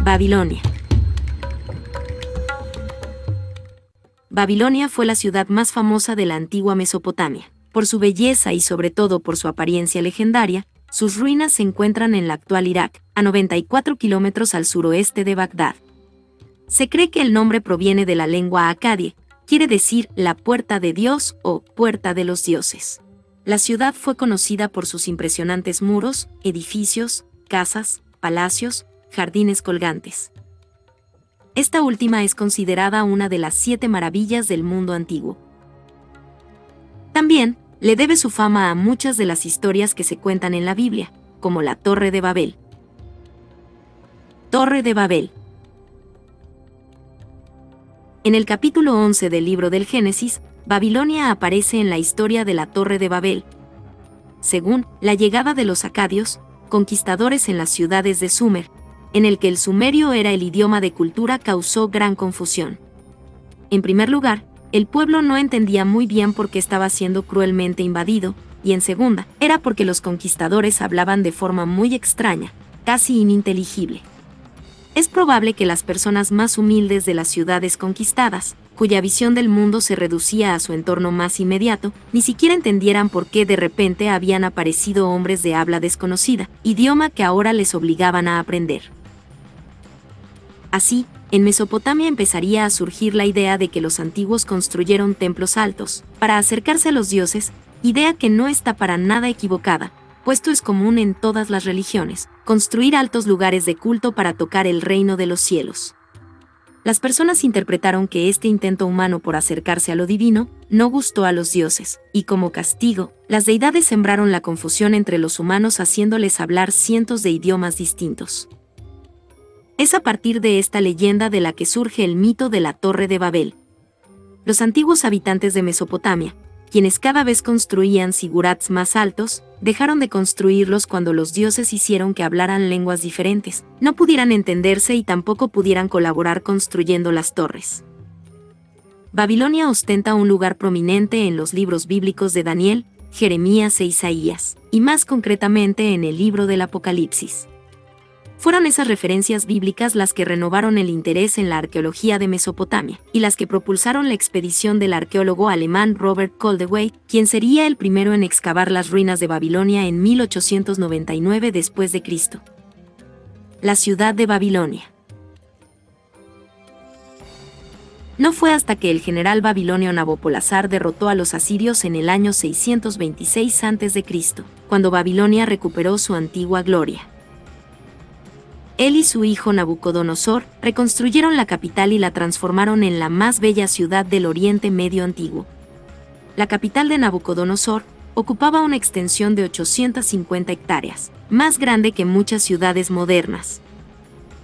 Babilonia. Babilonia fue la ciudad más famosa de la antigua Mesopotamia. Por su belleza y sobre todo por su apariencia legendaria, sus ruinas se encuentran en la actual Irak, a 94 kilómetros al suroeste de Bagdad. Se cree que el nombre proviene de la lengua acadie, quiere decir la puerta de Dios o puerta de los dioses. La ciudad fue conocida por sus impresionantes muros, edificios, casas, palacios, jardines colgantes. Esta última es considerada una de las 7 maravillas del mundo antiguo. También le debe su fama a muchas de las historias que se cuentan en la Biblia, como la Torre de Babel. Torre de Babel. En el capítulo 11 del libro del Génesis, Babilonia aparece en la historia de la Torre de Babel. Según la llegada de los acadios, conquistadores en las ciudades de Sumer, en el que el sumerio era el idioma de cultura, causó gran confusión. En primer lugar, el pueblo no entendía muy bien por qué estaba siendo cruelmente invadido, y en segunda, era porque los conquistadores hablaban de forma muy extraña, casi ininteligible. Es probable que las personas más humildes de las ciudades conquistadas, cuya visión del mundo se reducía a su entorno más inmediato, ni siquiera entendieran por qué de repente habían aparecido hombres de habla desconocida, idioma que ahora les obligaban a aprender. Así, en Mesopotamia empezaría a surgir la idea de que los antiguos construyeron templos altos, para acercarse a los dioses, idea que no está para nada equivocada, puesto es común en todas las religiones, construir altos lugares de culto para tocar el reino de los cielos. Las personas interpretaron que este intento humano por acercarse a lo divino no gustó a los dioses, y como castigo, las deidades sembraron la confusión entre los humanos haciéndoles hablar cientos de idiomas distintos. Es a partir de esta leyenda de la que surge el mito de la Torre de Babel. Los antiguos habitantes de Mesopotamia, quienes cada vez construían zigurats más altos, dejaron de construirlos cuando los dioses hicieron que hablaran lenguas diferentes, no pudieran entenderse y tampoco pudieran colaborar construyendo las torres. Babilonia ostenta un lugar prominente en los libros bíblicos de Daniel, Jeremías e Isaías, y más concretamente en el libro del Apocalipsis. Fueron esas referencias bíblicas las que renovaron el interés en la arqueología de Mesopotamia, y las que propulsaron la expedición del arqueólogo alemán Robert Koldewey, quien sería el primero en excavar las ruinas de Babilonia en 1899 después de Cristo. La ciudad de Babilonia. No fue hasta que el general babilonio Nabopolassar derrotó a los asirios en el año 626 a.C., cuando Babilonia recuperó su antigua gloria. Él y su hijo Nabucodonosor reconstruyeron la capital y la transformaron en la más bella ciudad del Oriente Medio antiguo. La capital de Nabucodonosor ocupaba una extensión de 850 hectáreas, más grande que muchas ciudades modernas.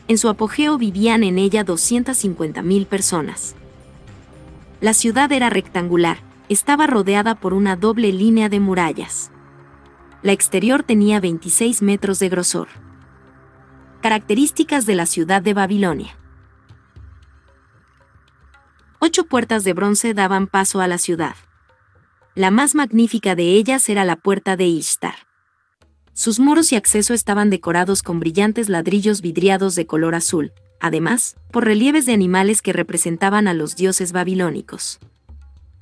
En su apogeo vivían en ella 250.000 personas. La ciudad era rectangular, estaba rodeada por una doble línea de murallas. La exterior tenía 26 metros de grosor. Características de la ciudad de Babilonia. 8 puertas de bronce daban paso a la ciudad. La más magnífica de ellas era la puerta de Ishtar. Sus muros y acceso estaban decorados con brillantes ladrillos vidriados de color azul, además, por relieves de animales que representaban a los dioses babilónicos.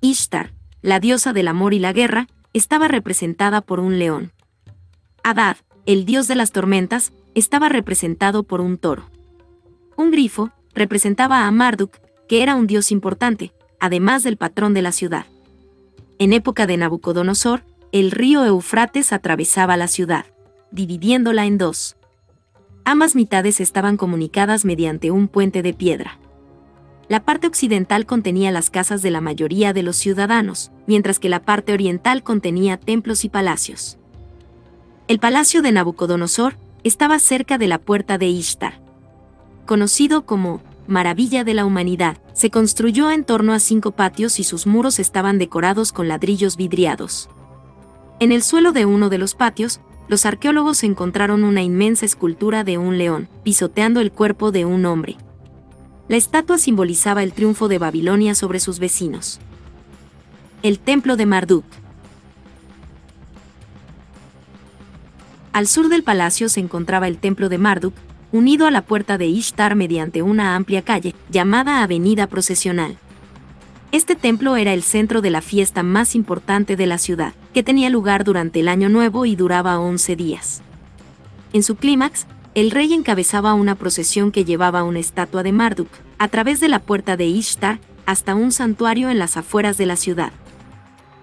Ishtar, la diosa del amor y la guerra, estaba representada por un león. Adad, el dios de las tormentas, estaba representado por un toro. Un grifo representaba a Marduk, que era un dios importante, además del patrón de la ciudad. En época de Nabucodonosor, el río Eufrates atravesaba la ciudad, dividiéndola en dos. Ambas mitades estaban comunicadas mediante un puente de piedra. La parte occidental contenía las casas de la mayoría de los ciudadanos, mientras que la parte oriental contenía templos y palacios. El palacio de Nabucodonosor estaba cerca de la puerta de Ishtar. Conocido como Maravilla de la Humanidad, se construyó en torno a 5 patios y sus muros estaban decorados con ladrillos vidriados. En el suelo de uno de los patios, los arqueólogos encontraron una inmensa escultura de un león, pisoteando el cuerpo de un hombre. La estatua simbolizaba el triunfo de Babilonia sobre sus vecinos. El templo de Marduk. Al sur del palacio se encontraba el templo de Marduk, unido a la puerta de Ishtar mediante una amplia calle, llamada Avenida Procesional. Este templo era el centro de la fiesta más importante de la ciudad, que tenía lugar durante el Año Nuevo y duraba 11 días. En su clímax, el rey encabezaba una procesión que llevaba una estatua de Marduk, a través de la puerta de Ishtar, hasta un santuario en las afueras de la ciudad.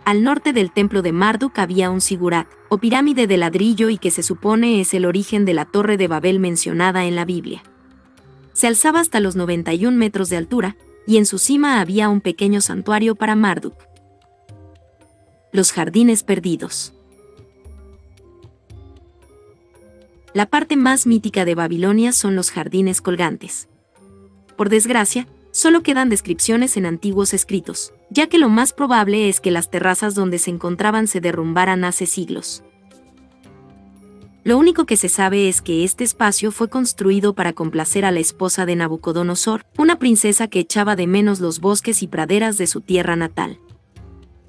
Al norte del templo de Marduk había un sigurat, o pirámide de ladrillo y que se supone es el origen de la Torre de Babel mencionada en la Biblia. Se alzaba hasta los 91 metros de altura, y en su cima había un pequeño santuario para Marduk. Los jardines perdidos. La parte más mítica de Babilonia son los jardines colgantes. Por desgracia, solo quedan descripciones en antiguos escritos, ya que lo más probable es que las terrazas donde se encontraban se derrumbaran hace siglos. Lo único que se sabe es que este espacio fue construido para complacer a la esposa de Nabucodonosor, una princesa que echaba de menos los bosques y praderas de su tierra natal.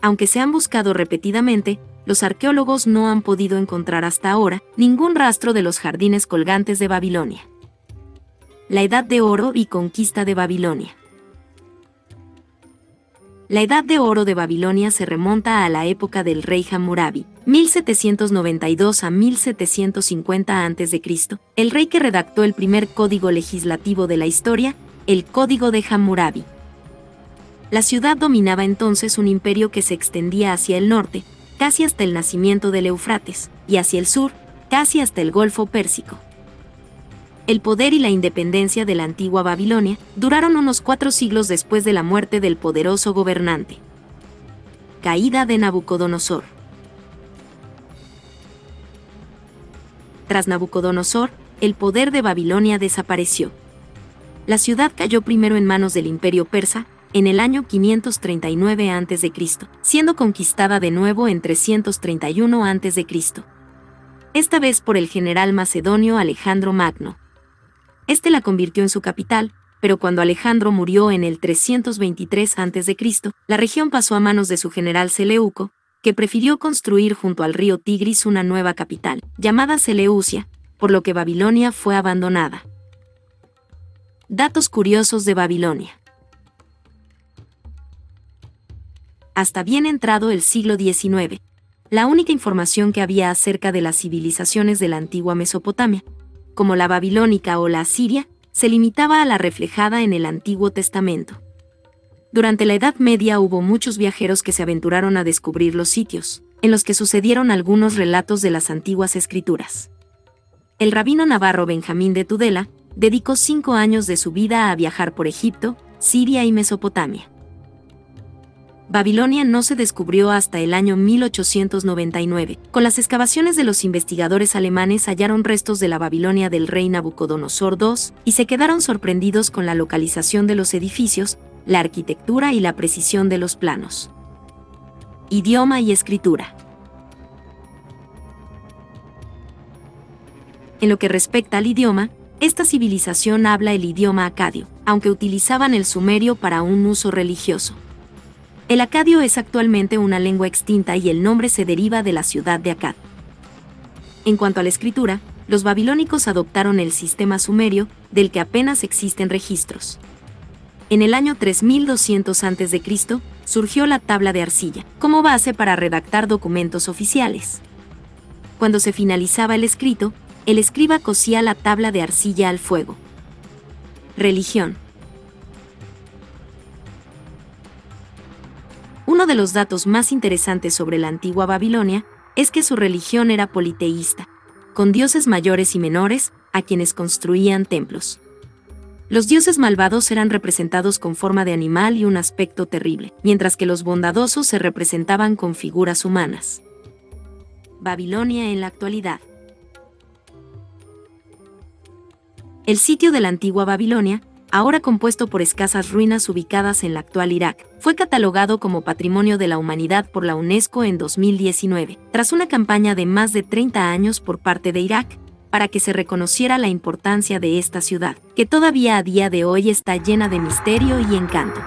Aunque se han buscado repetidamente, los arqueólogos no han podido encontrar hasta ahora ningún rastro de los jardines colgantes de Babilonia. La Edad de Oro y conquista de Babilonia. La Edad de Oro de Babilonia se remonta a la época del rey Hammurabi, 1792 a 1750 a.C., el rey que redactó el primer código legislativo de la historia, el Código de Hammurabi. La ciudad dominaba entonces un imperio que se extendía hacia el norte, casi hasta el nacimiento del Éufrates, y hacia el sur, casi hasta el Golfo Pérsico. El poder y la independencia de la antigua Babilonia duraron unos 4 siglos después de la muerte del poderoso gobernante. Caída de Nabucodonosor. Tras Nabucodonosor, el poder de Babilonia desapareció. La ciudad cayó primero en manos del Imperio Persa, en el año 539 a.C., siendo conquistada de nuevo en 331 a.C., esta vez por el general macedonio Alejandro Magno. Este la convirtió en su capital, pero cuando Alejandro murió en el 323 a.C., la región pasó a manos de su general Seleuco, que prefirió construir junto al río Tigris una nueva capital, llamada Seleucia, por lo que Babilonia fue abandonada. Datos curiosos de Babilonia. Hasta bien entrado el siglo XIX, la única información que había acerca de las civilizaciones de la antigua Mesopotamia, como la babilónica o la asiria, se limitaba a la reflejada en el Antiguo Testamento. Durante la Edad Media hubo muchos viajeros que se aventuraron a descubrir los sitios, en los que sucedieron algunos relatos de las antiguas escrituras. El rabino navarro Benjamín de Tudela dedicó 5 años de su vida a viajar por Egipto, Siria y Mesopotamia. Babilonia no se descubrió hasta el año 1899. Con las excavaciones de los investigadores alemanes hallaron restos de la Babilonia del rey Nabucodonosor II y se quedaron sorprendidos con la localización de los edificios, la arquitectura y la precisión de los planos. Idioma y escritura. En lo que respecta al idioma, esta civilización habla el idioma acadio, aunque utilizaban el sumerio para un uso religioso. El acadio es actualmente una lengua extinta y el nombre se deriva de la ciudad de Akkad. En cuanto a la escritura, los babilónicos adoptaron el sistema sumerio, del que apenas existen registros. En el año 3200 a.C., surgió la tabla de arcilla, como base para redactar documentos oficiales. Cuando se finalizaba el escrito, el escriba cosía la tabla de arcilla al fuego. Religión. Uno de los datos más interesantes sobre la antigua Babilonia es que su religión era politeísta, con dioses mayores y menores, a quienes construían templos. Los dioses malvados eran representados con forma de animal y un aspecto terrible, mientras que los bondadosos se representaban con figuras humanas. Babilonia en la actualidad. El sitio de la antigua Babilonia, ahora compuesto por escasas ruinas ubicadas en la actual Irak, fue catalogado como Patrimonio de la Humanidad por la UNESCO en 2019, tras una campaña de más de 30 años por parte de Irak, para que se reconociera la importancia de esta ciudad, que todavía a día de hoy está llena de misterio y encanto.